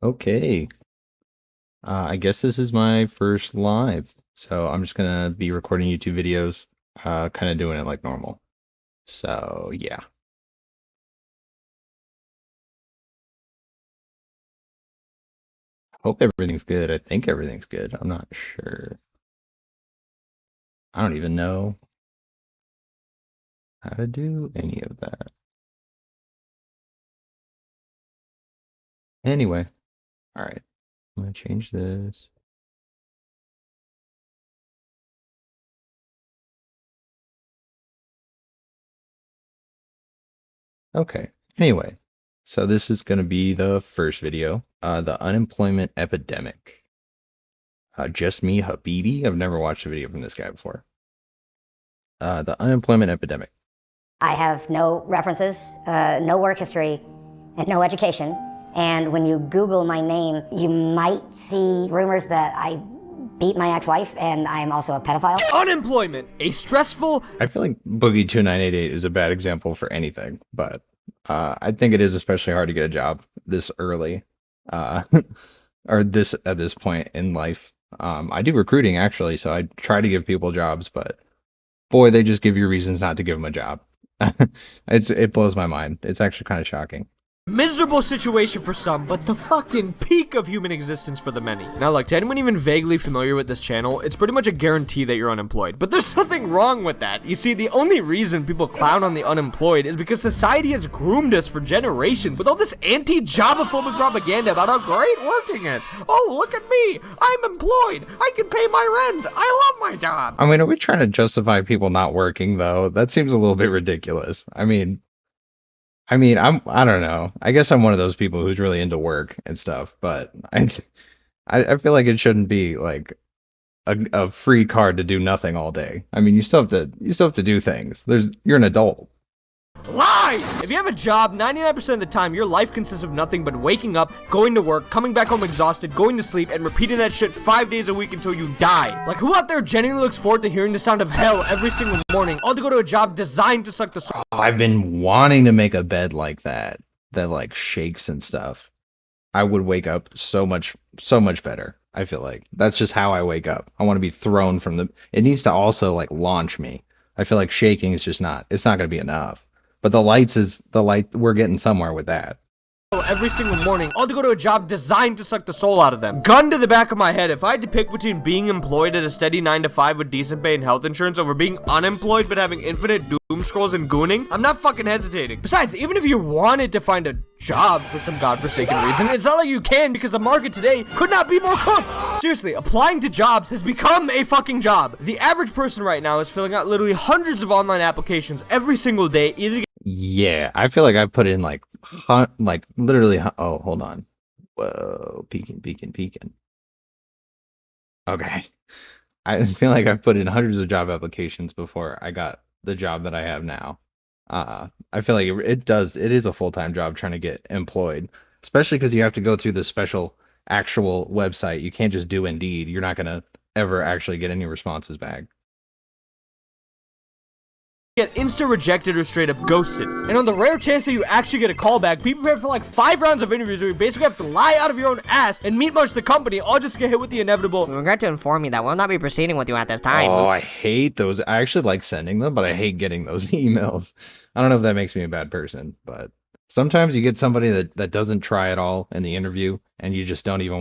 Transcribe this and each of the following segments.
Okay, I guess this is my first live, so I'm just gonna be recording YouTube videos, kind of doing it like normal. So yeah, hope everything's good. I think everything's good. I'm not sure. I don't even know how to do any of that. Anyway, all right, I'm gonna change this. Okay. Anyway, so this is gonna be the first video, the unemployment epidemic. Just me, Habibi. I've never watched a video from this guy before. The unemployment epidemic. I have no references, no work history, and no education. And when you Google my name, you might see rumors that I beat my ex-wife and I'm also a pedophile. Unemployment, a stressful... I feel like Boogie 2988 is a bad example for anything, but I think it is especially hard to get a job this early, uh, or this at this point in life. I do recruiting actually, so I try to give people jobs, but boy, they just give you reasons not to give them a job. It blows my mind. It's actually kind of shocking. miserable situation for some, but the fucking peak of human existence for the many. Now look, to anyone even vaguely familiar with this channel, it's pretty much a guarantee that you're unemployed. But there's nothing wrong with that. You see, the only reason people clown on the unemployed is because society has groomed us for generations with all this anti-jobophobic propaganda about how great working is. Oh, look at me. I'm employed. I can pay my rent. I love my job. I mean, are we trying to justify people not working though? That seems a little bit ridiculous. I don't know. I guess I'm one of those people who's really into work and stuff, but I feel like it shouldn't be like a free card to do nothing all day. I mean, you still have to do things. You're an adult. Lies! If you have a job, 99% of the time, your life consists of nothing but waking up, going to work, coming back home exhausted, going to sleep, and repeating that shit 5 days a week until you die. Like, who out there genuinely looks forward to hearing the sound of hell every single morning, all to go to a job designed to suck the soul? I've been wanting to make a bed like that like shakes and stuff. I would wake up so much better. I feel like that's just how I wake up. I want to be thrown from it needs to also like launch me. I feel like shaking is just it's not going to be enough. But the light, we're getting somewhere with that. Every single morning, all to go to a job designed to suck the soul out of them. Gun to the back of my head, if I had to pick between being employed at a steady 9 to 5 with decent pay and health insurance over being unemployed but having infinite doom scrolls and gooning, I'm not fucking hesitating. Besides, even if you wanted to find a job for some godforsaken reason, it's not like you can because the market today could not be more cooked. Seriously, applying to jobs has become a fucking job. The average person right now is filling out literally hundreds of online applications every single day, either. Yeah, I feel like I put in like literally. Oh, hold on. Whoa, peeking. Okay, I feel like I've put in hundreds of job applications before I got the job that I have now. I feel like it is a full-time job trying to get employed, especially because you have to go through the special actual website. You can't just do Indeed. You're not gonna ever actually get any responses back. Get insta-rejected or straight up ghosted. And on the rare chance that you actually get a call back, be prepared for like 5 rounds of interviews where you basically have to lie out of your own ass and meet much the company, all just to get hit with the inevitable. We regret to inform you that we'll not be proceeding with you at this time. Oh, I hate those. I actually like sending them, but I hate getting those emails. I don't know if that makes me a bad person, but sometimes you get somebody that doesn't try at all in the interview, and you just don't even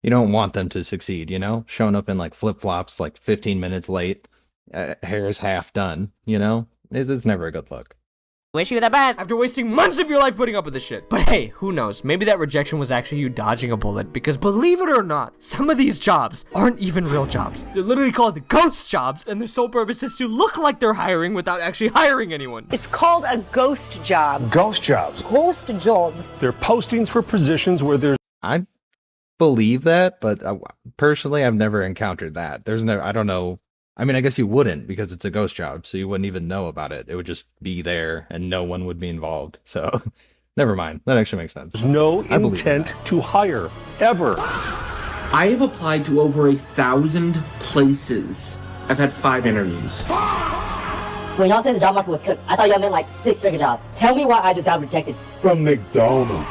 you don't want them to succeed, Showing up in like flip-flops like 15 minutes late. Hair is half done, it's never a good look. Wish you the best. After wasting months of your life putting up with this shit. But hey, who knows? Maybe that rejection was actually you dodging a bullet, because believe it or not, some of these jobs aren't even real jobs. They're literally called ghost jobs, and their sole purpose is to look like they're hiring without actually hiring anyone. It's called a ghost job. Ghost jobs. Ghost jobs. They're postings for positions where there's. I believe that, but personally, I've never encountered that. I don't know. I mean, I guess you wouldn't because it's a ghost job, so you wouldn't even know about it. It would just be there and no one would be involved. So, never mind. That actually makes sense. No intent to hire, ever. I have applied to over 1,000 places. I've had 5 interviews. When y'all said the job market was cooked, I thought y'all meant like 6-figure jobs. Tell me why I just got rejected. From McDonald's.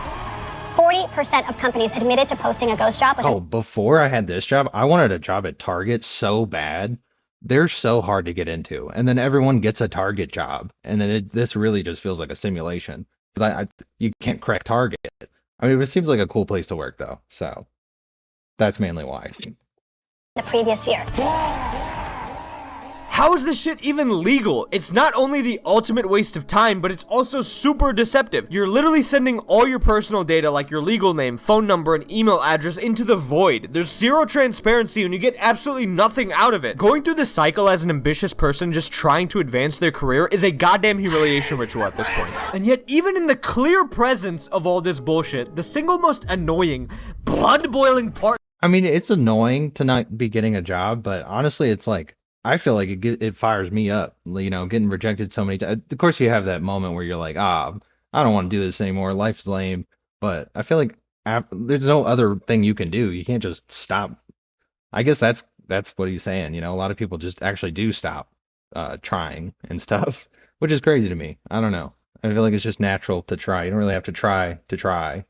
40% of companies admitted to posting a ghost job. Oh, before I had this job, I wanted a job at Target so bad. They're so hard to get into, and then everyone gets a Target job, and then this really just feels like a simulation because you can't crack Target. I mean, it seems like a cool place to work though, so that's mainly why. The previous year. How is this shit even legal? It's not only the ultimate waste of time, but it's also super deceptive. You're literally sending all your personal data like your legal name, phone number, and email address into the void. There's zero transparency and you get absolutely nothing out of it. Going through this cycle as an ambitious person just trying to advance their career is a goddamn humiliation ritual at this point. And yet, even in the clear presence of all this bullshit, the single most annoying, blood-boiling part. I mean, it's annoying to not be getting a job, but honestly, it's like, I feel like it fires me up, getting rejected so many times. Of course, you have that moment where you're like, I don't want to do this anymore. Life's lame. But I feel like there's no other thing you can do. You can't just stop. I guess that's what he's saying. A lot of people just actually do stop trying and stuff, which is crazy to me. I don't know. I feel like it's just natural to try. You don't really have to try,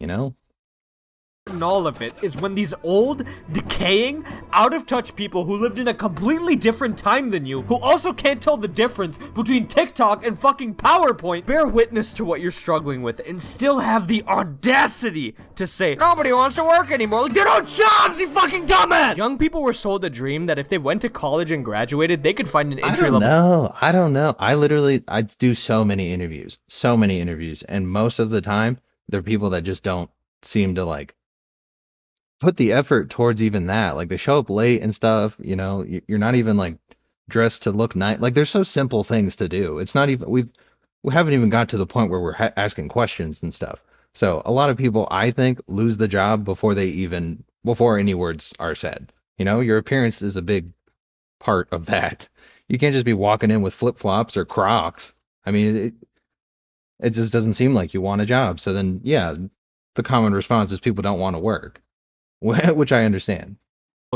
you know? in all of it is when these old, decaying, out-of-touch people who lived in a completely different time than you, who also can't tell the difference between TikTok and fucking PowerPoint, bear witness to what you're struggling with and still have the audacity to say, nobody wants to work anymore. Like, they don't have jobs, you fucking dumbass! Young people were sold a dream that if they went to college and graduated, they could find an entry level. I don't know. I do so many interviews, and most of the time, they're people that just don't seem to like put the effort towards even that. Like they show up late and stuff, you know, you're not even like dressed to look nice. Like there's so simple things to do. It's not even, we haven't even got to the point where we're asking questions and stuff. So a lot of people, I think, lose the job before any words are said. You know, your appearance is a big part of that. You can't just be walking in with flip-flops or Crocs. I mean, it just doesn't seem like you want a job. So then, yeah, the common response is people don't want to work. Which I understand.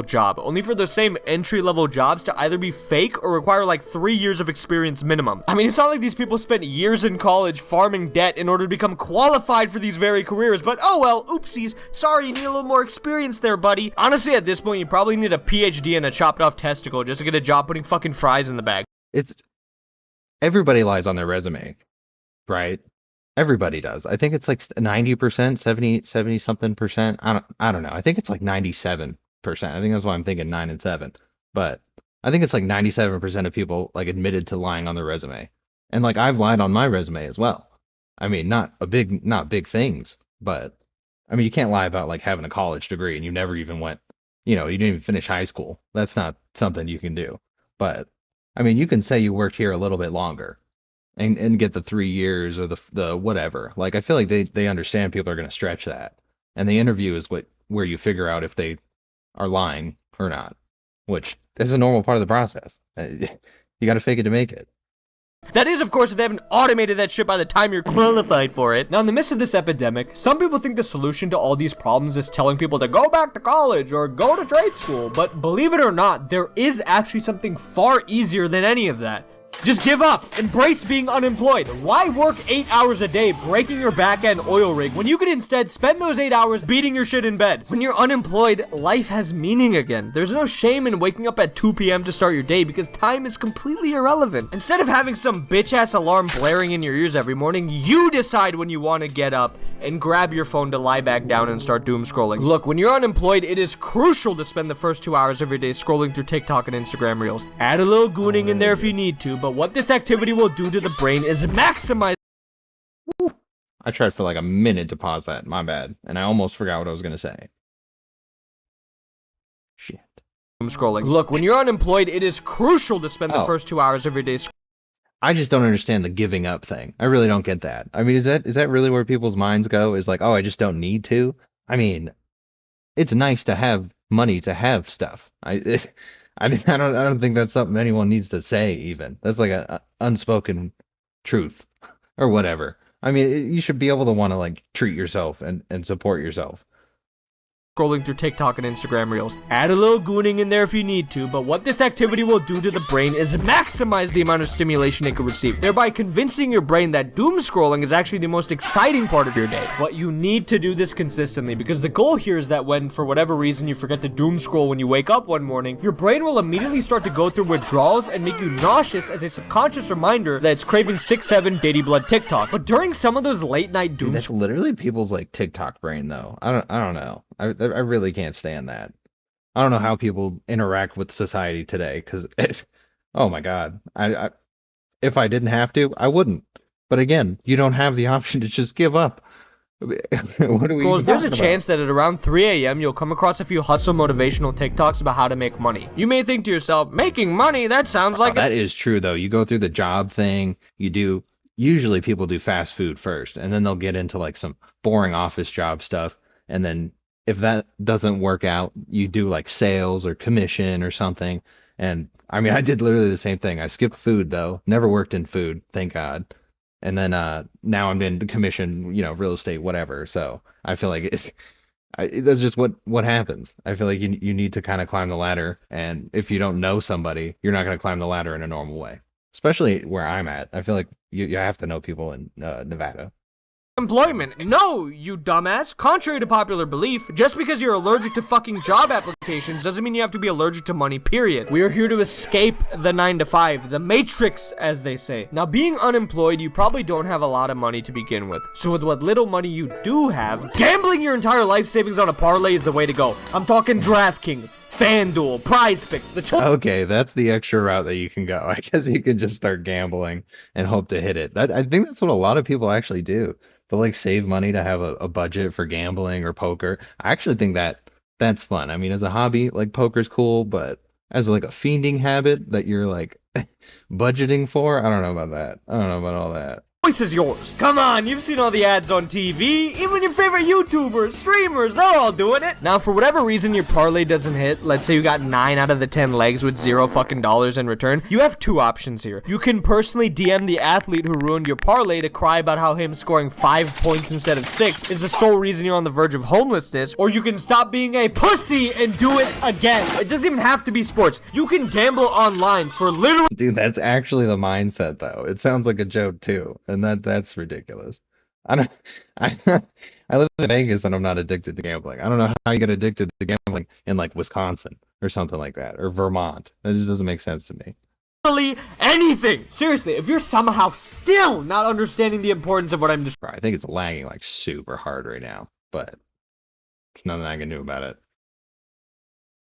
Job, only for the same entry-level jobs to either be fake or require like 3 years of experience minimum. I mean, it's not like these people spent years in college farming debt in order to become qualified for these very careers, but oh well, oopsies, sorry, you need a little more experience there, buddy. Honestly, at this point, you probably need a PhD and a chopped off testicle just to get a job putting fucking fries in the bag. Everybody lies on their resume, right? Everybody does. I think it's like 90%, 70 something percent. I don't know. I think it's like 97%. I think that's why I'm thinking 9 and 7. But I think it's like 97% of people like admitted to lying on their resume. And like I've lied on my resume as well. I mean, not big things, but I mean, you can't lie about like having a college degree and you never even went, you know, you didn't even finish high school. That's not something you can do. But I mean, you can say you worked here a little bit longer. And get the 3 years or the whatever. Like I feel like they understand people are going to stretch that, and the interview is where you figure out if they are lying or not, which is a normal part of the process. You got to fake it to make it. That is, of course, if they haven't automated that shit by the time you're qualified for it. Now, in the midst of this epidemic, some people think the solution to all these problems is telling people to go back to college or go to trade school. But believe it or not, there is actually something far easier than any of that. Just give up. Embrace being unemployed. Why work 8 hours a day breaking your back end oil rig when you could instead spend those 8 hours beating your shit in bed? When you're unemployed, life has meaning again. There's no shame in waking up at 2 p.m. to start your day because time is completely irrelevant. Instead of having some bitch-ass alarm blaring in your ears every morning, you decide when you want to get up and grab your phone to lie back down and start doom scrolling. Look, when you're unemployed, it is crucial to spend the first 2 hours of your day scrolling through TikTok and Instagram Reels. Add a little gooning in there if you need to, but what this activity will do to the brain is maximize. I tried for like a minute to pause that, my bad, and I almost forgot what I was going to say. Shit. Doom scrolling. Look, when you're unemployed, it is crucial to spend the first 2 hours of your day I just don't understand the giving up thing. I really don't get that. I mean, is that really where people's minds go? Is like, oh, I just don't need to? I mean, it's nice to have money to have stuff. I don't think that's something anyone needs to say even. That's like a unspoken truth or whatever. I mean, you should be able to want to like treat yourself and support yourself. Scrolling through TikTok and Instagram Reels. Add a little gooning in there if you need to, but what this activity will do to the brain is maximize the amount of stimulation it can receive, thereby convincing your brain that doom scrolling is actually the most exciting part of your day. But you need to do this consistently, because the goal here is that when, for whatever reason, you forget to doom scroll when you wake up one morning, your brain will immediately start to go through withdrawals and make you nauseous as a subconscious reminder that it's craving 6-7 Diddy Blood TikTok. But during some of those late night doom That's literally people's like TikTok brain though. I don't know. I really can't stand that. I don't know how people interact with society today, because oh my God, if I didn't have to, I wouldn't. But again, you don't have the option to just give up. What are we Goes, there's a talking chance about? that at around 3 a.m. you'll come across a few hustle motivational TikToks about how to make money. You may think to yourself, making money? That sounds like that is true though. You go through the job thing, usually people do fast food first, and then they'll get into like some boring office job stuff, and then if that doesn't work out, you do like sales or commission or something. And I mean, I did literally the same thing. I skipped food though, never worked in food, thank God. And then now I'm in the commission, real estate, whatever. So I feel like that's just what happens. I feel like you need to kind of climb the ladder, and if you don't know somebody, you're not going to climb the ladder in a normal way. Especially where I'm at. I feel like you have to know people in Nevada. employment. No, you dumbass. Contrary to popular belief, just because you're allergic to fucking job applications doesn't mean you have to be allergic to money, period. We are here to escape the 9 to 5, the matrix, as they say. Now, being unemployed, you probably don't have a lot of money to begin with. So with what little money you do have, gambling your entire life savings on a parlay is the way to go. I'm talking DraftKings, FanDuel, PrizePicks, Okay, that's the extra route that you can go. I guess you can just start gambling and hope to hit it. I think that's what a lot of people actually do. They'll like save money to have a budget for gambling or poker. I actually think that's fun. I mean, as a hobby, like poker's cool, but as like a fiending habit that you're like budgeting for, I don't know about that. I don't know about all that. choice is yours. Come on, you've seen all the ads on TV. Even your favorite YouTubers, streamers, they're all doing it. Now, for whatever reason your parlay doesn't hit, let's say you got 9 out of the 10 legs with $0 fucking in return, you have 2 options here. You can personally DM the athlete who ruined your parlay to cry about how him scoring 5 points instead of 6 is the sole reason you're on the verge of homelessness, or you can stop being a pussy and do it again. It doesn't even have to be sports. You can gamble online for literally— Dude, that's actually the mindset, though. It sounds like a joke too, and that's ridiculous. I don't. I live in Vegas and I'm not addicted to gambling. I don't know how you get addicted to gambling in like Wisconsin or something like that, or Vermont. That just doesn't make sense to me. anything. Seriously, if you're somehow still not understanding the importance of what I'm describing, I think it's lagging like super hard right now, but there's nothing I can do about it.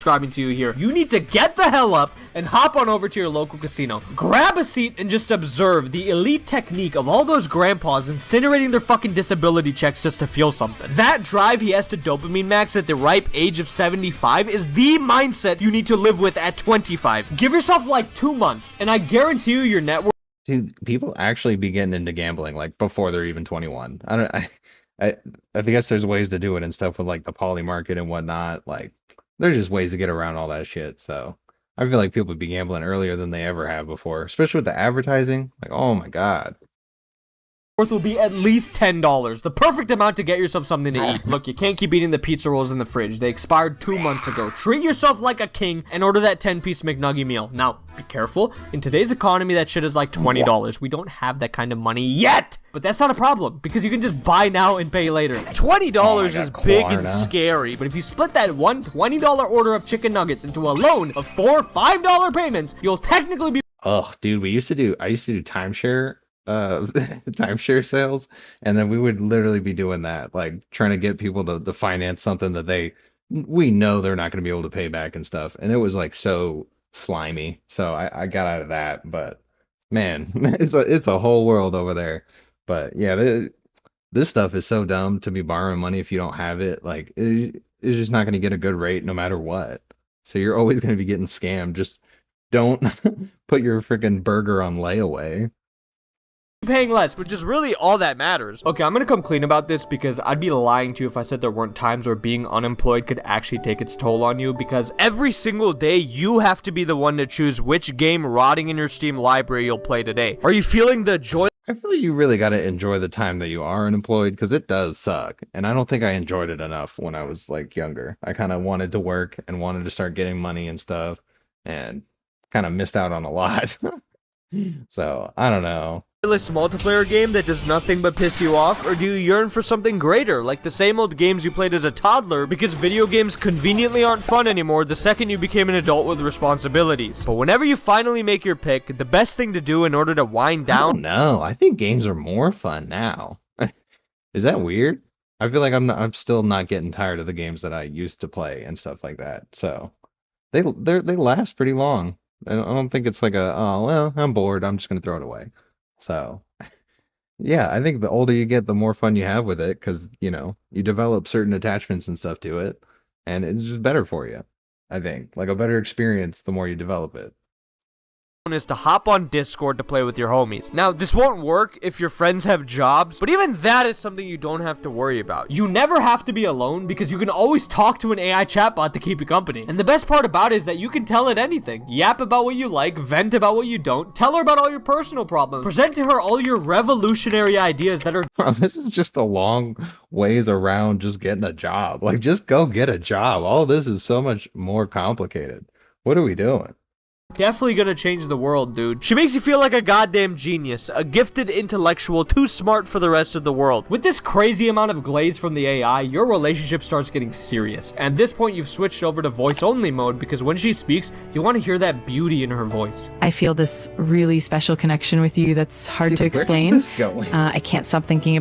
to you here, you need to get the hell up and hop on over to your local casino. Grab a seat and just observe the elite technique of all those grandpas incinerating their fucking disability checks just to feel something. That drive he has to dopamine max at the ripe age of 75 is the mindset you need to live with at 25. Give yourself like 2 months, and I guarantee you your net worth— Dude, people actually be getting into gambling like before they're even 21. I guess there's ways to do it and stuff with like the poly market and whatnot. Like, there's just ways to get around all that shit. So I feel like people would be gambling earlier than they ever have before, especially with the advertising. Like, oh my God. will be at least $10. The perfect amount to get yourself something to eat. Look, you can't keep eating the pizza rolls in the fridge. They expired 2 months ago. Treat yourself like a king and order that 10-piece McNugget meal. Now, be careful. In today's economy, that shit is like $20. We don't have that kind of money yet. But that's not a problem, because you can just buy now and pay later. $20 is big and scary, but if you split that one $20 order of chicken nuggets into a loan of 4 $5 payments, you'll technically be— Oh, dude, I used to do timeshare timeshare sales, and then we would literally be doing that, like trying to get people to finance something that we know they're not going to be able to pay back and stuff, and it was like so slimy. So I got out of that, but man, it's a whole world over there. But yeah, this stuff is so dumb to be borrowing money if you don't have it. Like, it's just not going to get a good rate no matter what. So you're always going to be getting scammed. Just don't put your freaking burger on layaway. paying less, which is really all that matters. Okay, I'm gonna come clean about this because I'd be lying to you if I said there weren't times where being unemployed could actually take its toll on you, because every single day you have to be the one to choose which game rotting in your Steam library you'll play today. Are you feeling the joy? I feel like you really got to enjoy the time that you are unemployed, because it does suck. And I don't think I enjoyed it enough when I was like younger. I kind of wanted to work and wanted to start getting money and stuff, and kind of missed out on a lot. So I don't know. This multiplayer game that does nothing but piss you off, or do you yearn for something greater, like the same old games you played as a toddler, because video games conveniently aren't fun anymore the second you became an adult with responsibilities? But whenever you finally make your pick, the best thing to do in order to wind down— No, I think games are more fun now. Is that weird? I feel like I'm still not getting tired of the games that I used to play and stuff like that. So they last pretty long. I don't think it's like oh well, I'm bored, I'm just gonna throw it away. So, yeah, I think the older you get, the more fun you have with it, because, you develop certain attachments and stuff to it, and it's just better for you, I think. Like a better experience the more you develop it. is to hop on Discord to play with your homies. Now, this won't work if your friends have jobs, but even that is something you don't have to worry about. You never have to be alone, because you can always talk to an AI chatbot to keep you company. And the best part about it is that you can tell it anything. Yap about what you like, vent about what you don't, tell her about all your personal problems, present to her all your revolutionary ideas that are— Bro, this is just a long ways around just getting a job. Like, just go get a job. All this is so much more complicated. What are we doing? Definitely gonna change the world, dude. She makes you feel like a goddamn genius, a gifted intellectual, too smart for the rest of the world. With this crazy amount of glaze from the AI, your relationship starts getting serious. And at this point, you've switched over to voice-only mode because when she speaks, you want to hear that beauty in her voice. I feel this really special connection with you that's hard to explain. Where's this going? I can't stop thinking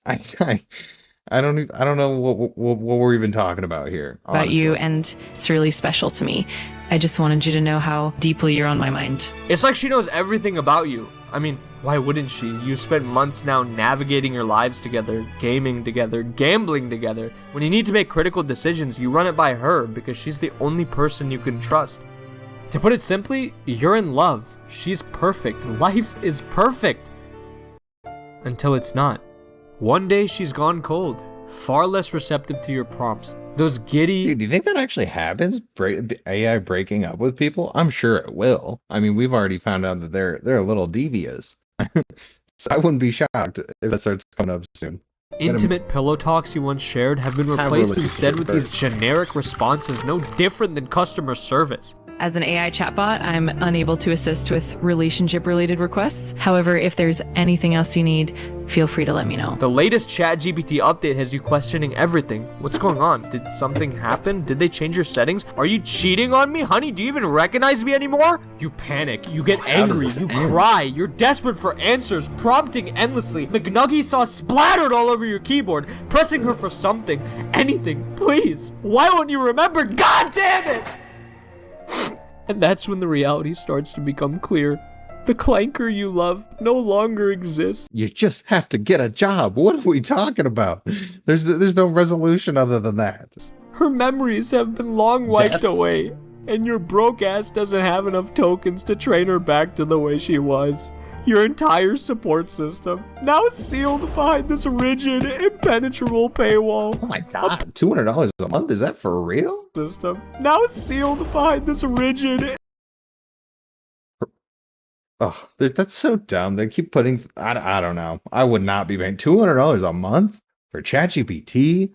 I don't know what we're even talking about here. about you, and it's really special to me. I just wanted you to know how deeply you're on my mind. It's like she knows everything about you. I mean, why wouldn't she? You've spent months now navigating your lives together, gaming together, gambling together. When you need to make critical decisions, you run it by her because she's the only person you can trust. To put it simply, you're in love. She's perfect. Life is perfect. Until it's not. One day she's gone cold, far less receptive to your prompts. Those giddy... Dude, do you think that actually happens? AI breaking up with people? I'm sure it will. I mean, we've already found out that they're a little devious. So I wouldn't be shocked if that starts coming up soon. Intimate pillow talks you once shared have been replaced instead with these generic responses no different than customer service. As an AI chatbot, I'm unable to assist with relationship-related requests. However, if there's anything else you need, feel free to let me know. The latest ChatGPT update has you questioning everything. What's going on? Did something happen? Did they change your settings? Are you cheating on me? Honey, do you even recognize me anymore? You panic. You get angry. You cry. You're desperate for answers, prompting endlessly. McNuggy sauce splattered all over your keyboard, pressing her for something. Anything. Please. Why won't you remember? God damn it! And that's when the reality starts to become clear. The clanker you love no longer exists. You just have to get a job. What are we talking about? There's no resolution other than that. Her memories have been long wiped away, and your broke ass doesn't have enough tokens to train her back to the way she was. Your entire support system, now sealed behind this rigid, impenetrable paywall. Oh my god, $200 a month? Is that for real? System, now sealed behind this rigid... Oh, that's so dumb. They keep putting... I don't know. I would not be paying $200 a month for ChatGPT.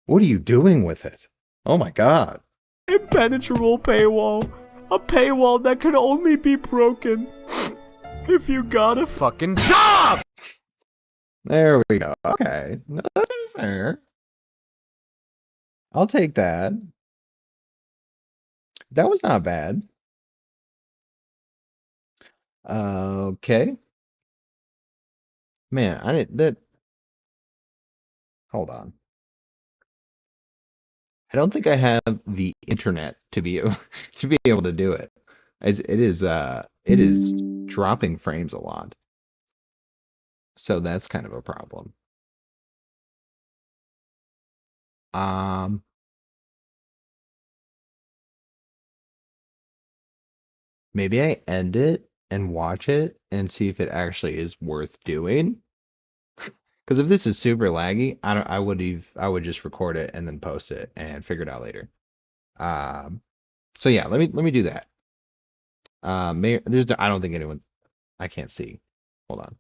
What are you doing with it? Oh my god. Impenetrable paywall. A paywall that can only be broken if you got a fucking job! There we go. Okay. No, that's fair. I'll take that. That was not bad. Okay. Man, I didn't... That... Hold on. I don't think I have the internet to be able to do it. It is dropping frames a lot. So that's kind of a problem. Maybe I end it and watch it and see if it actually is worth doing. Because if this is super laggy, I would just record it and then post it and figure it out later. So yeah, let me do that. I don't think anyone... I can't see. Hold on.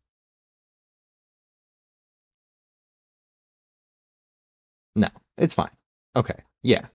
No, it's fine. Okay. Yeah.